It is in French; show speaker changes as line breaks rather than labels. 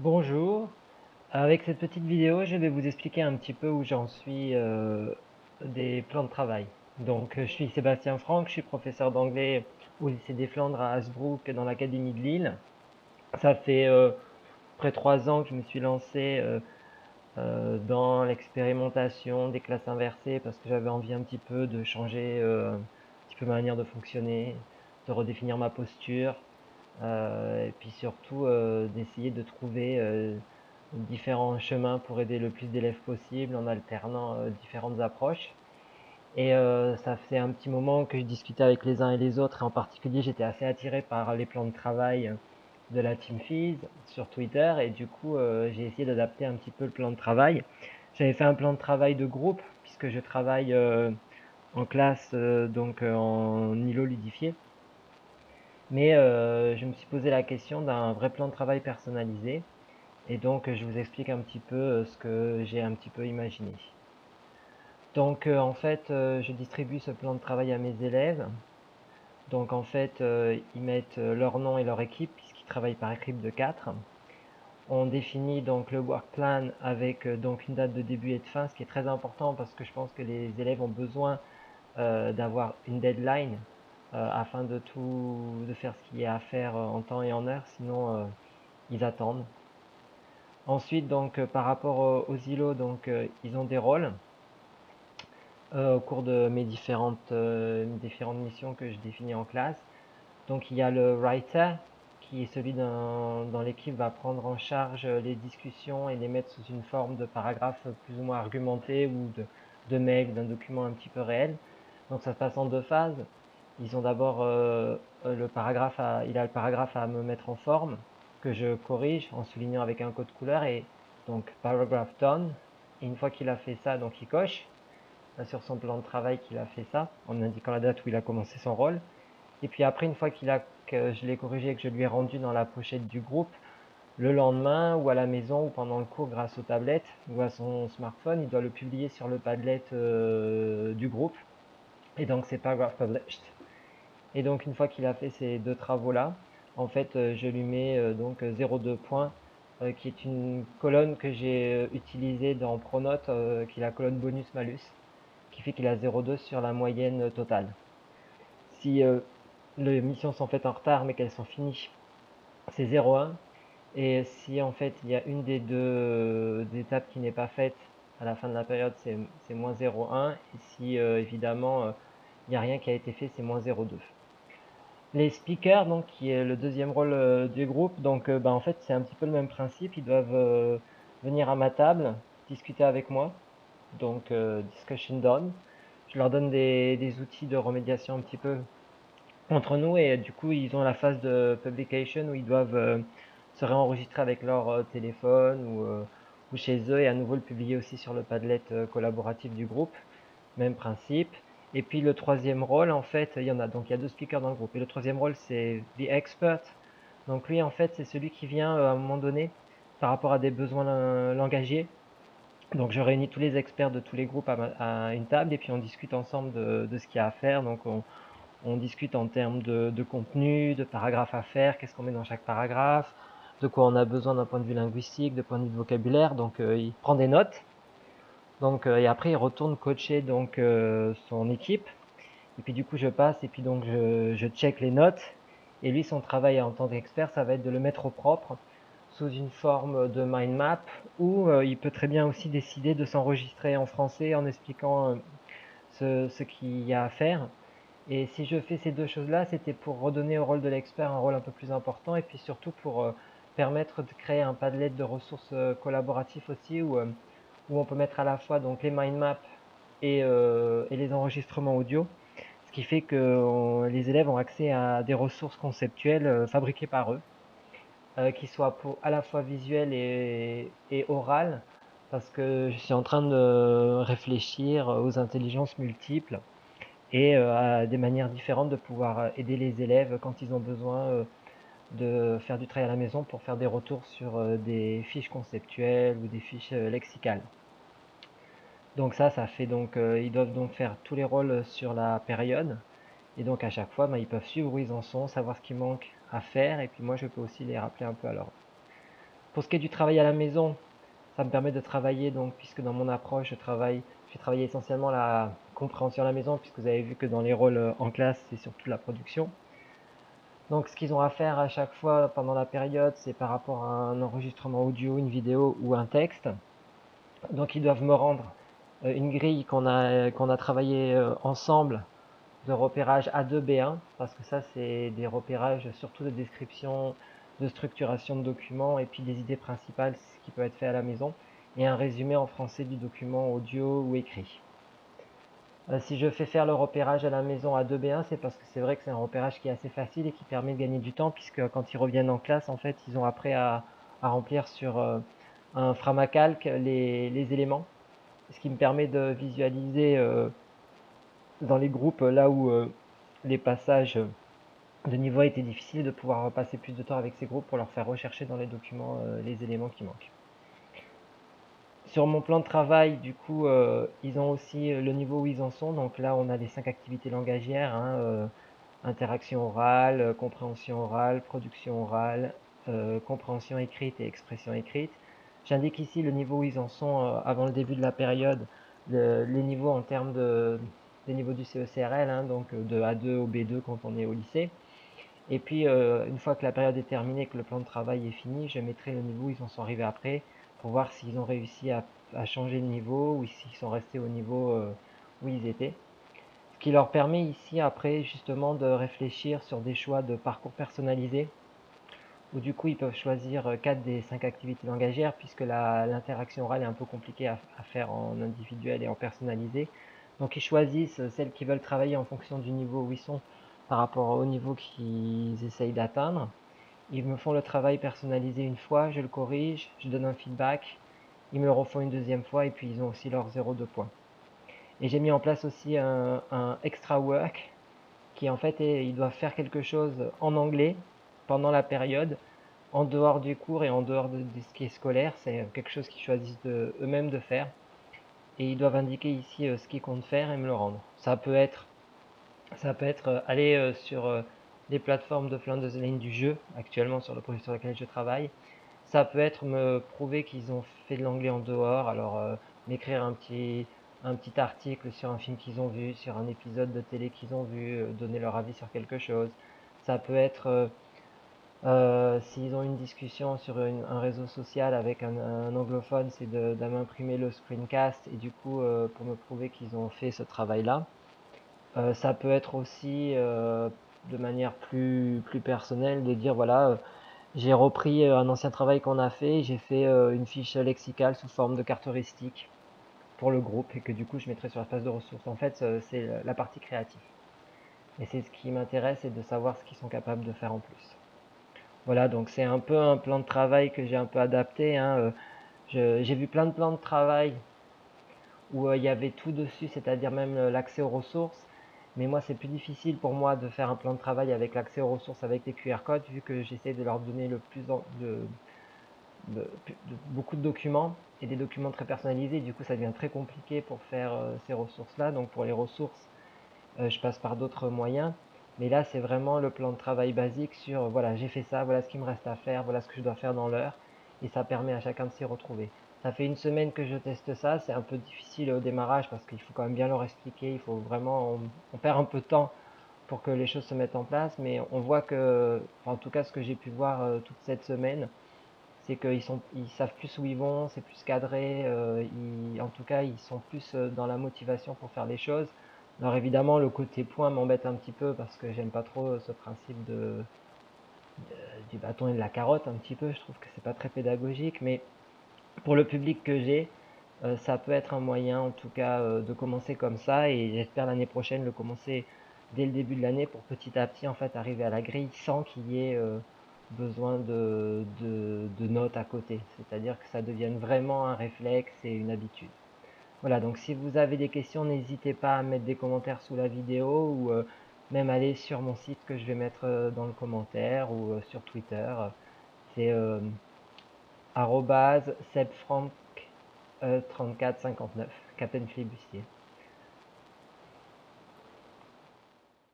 Bonjour, avec cette petite vidéo, je vais vous expliquer un petit peu où j'en suis des plans de travail. Donc, je suis Sébastien Franck, je suis professeur d'anglais au lycée des Flandres à Hasbrook dans l'académie de Lille. Ça fait près 3 ans que je me suis lancé dans l'expérimentation des classes inversées parce que j'avais envie un petit peu de changer un petit peu ma manière de fonctionner, de redéfinir ma posture, et puis surtout d'essayer de trouver différents chemins pour aider le plus d'élèves possible en alternant différentes approches. Et ça faisait un petit moment que je discutais avec les uns et les autres, et en particulier j'étais assez attiré par les plans de travail de la Team Fizz sur Twitter, et du coup j'ai essayé d'adapter un petit peu le plan de travail. J'avais fait un plan de travail de groupe, puisque je travaille en classe, donc en îlot ludifié. Mais je me suis posé la question d'un vrai plan de travail personnalisé, et donc je vous explique un petit peu ce que j'ai un petit peu imaginé. Donc en fait, je distribue ce plan de travail à mes élèves. Donc en fait, ils mettent leur nom et leur équipe, puisqu'ils travaillent par équipe de 4. On définit donc le work plan avec donc une date de début et de fin, ce qui est très important parce que je pense que les élèves ont besoin d'avoir une deadline afin de faire ce qu'il y a à faire en temps et en heure, sinon ils attendent. Ensuite, donc par rapport aux îlots, donc ils ont des rôles au cours de mes différentes missions que je définis en classe. Donc il y a le writer, qui est celui dans l'équipe va prendre en charge les discussions et les mettre sous une forme de paragraphe plus ou moins argumenté, ou de mail, d'un document un petit peu réel. Donc ça se passe en deux phases. Ils ont d'abord il a le paragraphe à me mettre en forme, que je corrige en soulignant avec un code couleur, et donc paragraph done. Et une fois qu'il a fait ça, donc il coche sur son plan de travail qu'il a fait ça, en indiquant la date où il a commencé son rôle. Et puis après, une fois que je l'ai corrigé et que je lui ai rendu dans la pochette du groupe, le lendemain ou à la maison ou pendant le cours grâce aux tablettes ou à son smartphone, il doit le publier sur le Padlet du groupe. Et donc c'est paragraph published. Et donc une fois qu'il a fait ces deux travaux-là, en fait, je lui mets donc 0,2 points, qui est une colonne que j'ai utilisée dans Pronote, qui est la colonne bonus-malus, qui fait qu'il a 0,2 sur la moyenne totale. Si les missions sont faites en retard mais qu'elles sont finies, c'est 0,1. Et si en fait il y a une des deux étapes qui n'est pas faite à la fin de la période, c'est moins 0,1. Et si évidemment il n'y a rien qui a été fait, c'est moins 0,2. Les speakers, donc, qui est le deuxième rôle du groupe, donc bah, en fait c'est un petit peu le même principe. Ils doivent venir à ma table, discuter avec moi, donc discussion done. Je leur donne des outils de remédiation un petit peu entre nous, et du coup ils ont la phase de publication où ils doivent se réenregistrer avec leur téléphone ou chez eux, et à nouveau le publier aussi sur le Padlet collaboratif du groupe, même principe. Et puis le troisième rôle, en fait, il y a deux speakers dans le groupe, et le troisième rôle c'est the expert. Donc lui en fait c'est celui qui vient à un moment donné par rapport à des besoins langagiers. Donc je réunis tous les experts de tous les groupes à une table, et puis on discute ensemble de ce qu'il y a à faire. Donc on discute en termes de contenu, de paragraphes à faire, qu'est-ce qu'on met dans chaque paragraphe, de quoi on a besoin d'un point de vue linguistique, de point de vue de vocabulaire. Donc il prend des notes. Donc et après il retourne coacher donc son équipe. Et puis du coup je passe, et puis donc je check les notes. Et lui, son travail en tant qu'expert, ça va être de le mettre au propre sous une forme de mind map, ou il peut très bien aussi décider de s'enregistrer en français en expliquant ce qu'il y a à faire. Et si je fais ces deux choses-là, c'était pour redonner au rôle de l'expert un rôle un peu plus important, et puis surtout pour permettre de créer un Padlet de ressources collaboratifs aussi, où on peut mettre à la fois donc les mind maps et les enregistrements audio, ce qui fait que les élèves ont accès à des ressources conceptuelles fabriquées par eux, qui soient à la fois visuelles et orales, parce que je suis en train de réfléchir aux intelligences multiples et à des manières différentes de pouvoir aider les élèves quand ils ont besoin de faire du travail à la maison pour faire des retours sur des fiches conceptuelles ou des fiches lexicales. Donc ça fait donc, ils doivent donc faire tous les rôles sur la période, et donc à chaque fois, bah, ils peuvent suivre où ils en sont, savoir ce qui manque à faire, et puis moi je peux aussi les rappeler un peu à l'ordre. Pour ce qui est du travail à la maison, ça me permet de travailler, donc, puisque dans mon approche, je vais travailler essentiellement la compréhension à la maison, puisque vous avez vu que dans les rôles en classe, c'est surtout la production. Donc, ce qu'ils ont à faire à chaque fois pendant la période, c'est par rapport à un enregistrement audio, une vidéo ou un texte. Donc, ils doivent me rendre une grille qu'on a travaillé ensemble de repérage A2, B1, parce que ça, c'est des repérages surtout de description, de structuration de documents et puis des idées principales, ce qui peut être fait à la maison, et un résumé en français du document audio ou écrit. Si je fais faire le repérage à la maison A2, B1, c'est parce que c'est vrai que c'est un repérage qui est assez facile et qui permet de gagner du temps, puisque quand ils reviennent en classe, en fait, ils ont après à remplir sur un Framacalc les éléments, ce qui me permet de visualiser dans les groupes là où les passages de niveau étaient difficiles, de pouvoir passer plus de temps avec ces groupes pour leur faire rechercher dans les documents les éléments qui manquent. Sur mon plan de travail, du coup, ils ont aussi le niveau où ils en sont. Donc là, on a les 5 activités langagières, hein, interaction orale, compréhension orale, production orale, compréhension écrite et expression écrite. J'indique ici le niveau où ils en sont avant le début de la période, les niveaux en termes des niveaux du CECRL, hein, donc de A2 au B2 quand on est au lycée. Et puis, une fois que la période est terminée, que le plan de travail est fini, je mettrai le niveau où ils en sont arrivés après, pour voir s'ils ont réussi à changer de niveau ou s'ils sont restés au niveau où ils étaient. Ce qui leur permet ici après justement de réfléchir sur des choix de parcours personnalisés, où du coup ils peuvent choisir 4 des 5 activités langagières, puisque l'interaction orale est un peu compliquée à faire en individuel et en personnalisé. Donc ils choisissent celles qu'ils veulent travailler en fonction du niveau où ils sont par rapport au niveau qu'ils essayent d'atteindre. Ils me font le travail personnalisé une fois, je le corrige, je donne un feedback, ils me le refont une deuxième fois et puis ils ont aussi leur 0,2 points. Et j'ai mis en place aussi un extra work qui en fait ils doivent faire quelque chose en anglais pendant la période, en dehors du cours et en dehors de ce qui est scolaire. C'est quelque chose qu'ils choisissent eux-mêmes de faire. Et ils doivent indiquer ici ce qu'ils comptent faire et me le rendre. Ça peut être aller sur des plateformes de flindeuse ligne du jeu, actuellement sur le projet sur lequel je travaille. Ça peut être me prouver qu'ils ont fait de l'anglais en dehors, alors m'écrire un petit article sur un film qu'ils ont vu, sur un épisode de télé qu'ils ont vu, donner leur avis sur quelque chose. Ça peut être s'ils ont une discussion sur un réseau social avec un anglophone, c'est de m'imprimer le screencast et du coup pour me prouver qu'ils ont fait ce travail-là. Ça peut être aussi de manière plus personnelle de dire voilà, j'ai repris un ancien travail qu'on a fait, j'ai fait une fiche lexicale sous forme de carte heuristique pour le groupe et que du coup je mettrai sur la page de ressources. En fait, c'est la partie créative. Et c'est ce qui m'intéresse, c'est de savoir ce qu'ils sont capables de faire en plus. Voilà, donc c'est un peu un plan de travail que j'ai un peu adapté, hein. J'ai vu plein de plans de travail où il y avait tout dessus, c'est-à-dire même l'accès aux ressources. Mais moi, c'est plus difficile pour moi de faire un plan de travail avec l'accès aux ressources avec les QR codes, vu que j'essaie de leur donner beaucoup de documents et des documents très personnalisés. Du coup, ça devient très compliqué pour faire ces ressources-là. Donc, pour les ressources, je passe par d'autres moyens. Mais là, c'est vraiment le plan de travail basique sur, voilà, j'ai fait ça, voilà ce qu'il me reste à faire, voilà ce que je dois faire dans l'heure. Et ça permet à chacun de s'y retrouver. Ça fait une semaine que je teste ça. C'est un peu difficile au démarrage parce qu'il faut quand même bien leur expliquer. Il faut vraiment, on perd un peu de temps pour que les choses se mettent en place. Mais on voit que, enfin, en tout cas, ce que j'ai pu voir toute cette semaine, c'est ils savent plus où ils vont, c'est plus cadré, en tout cas, ils sont plus dans la motivation pour faire les choses. Alors évidemment, le côté point m'embête un petit peu parce que j'aime pas trop ce principe du bâton et de la carotte un petit peu. Je trouve que c'est pas très pédagogique, mais pour le public que j'ai, ça peut être un moyen en tout cas de commencer comme ça et j'espère l'année prochaine le commencer dès le début de l'année pour petit à petit en fait arriver à la grille sans qu'il y ait besoin de notes à côté. C'est-à-dire que ça devienne vraiment un réflexe et une habitude. Voilà, donc si vous avez des questions, n'hésitez pas à mettre des commentaires sous la vidéo ou même aller sur mon site que je vais mettre dans le commentaire ou sur Twitter. C'est @sebfranc 3459, Captain Flibustier.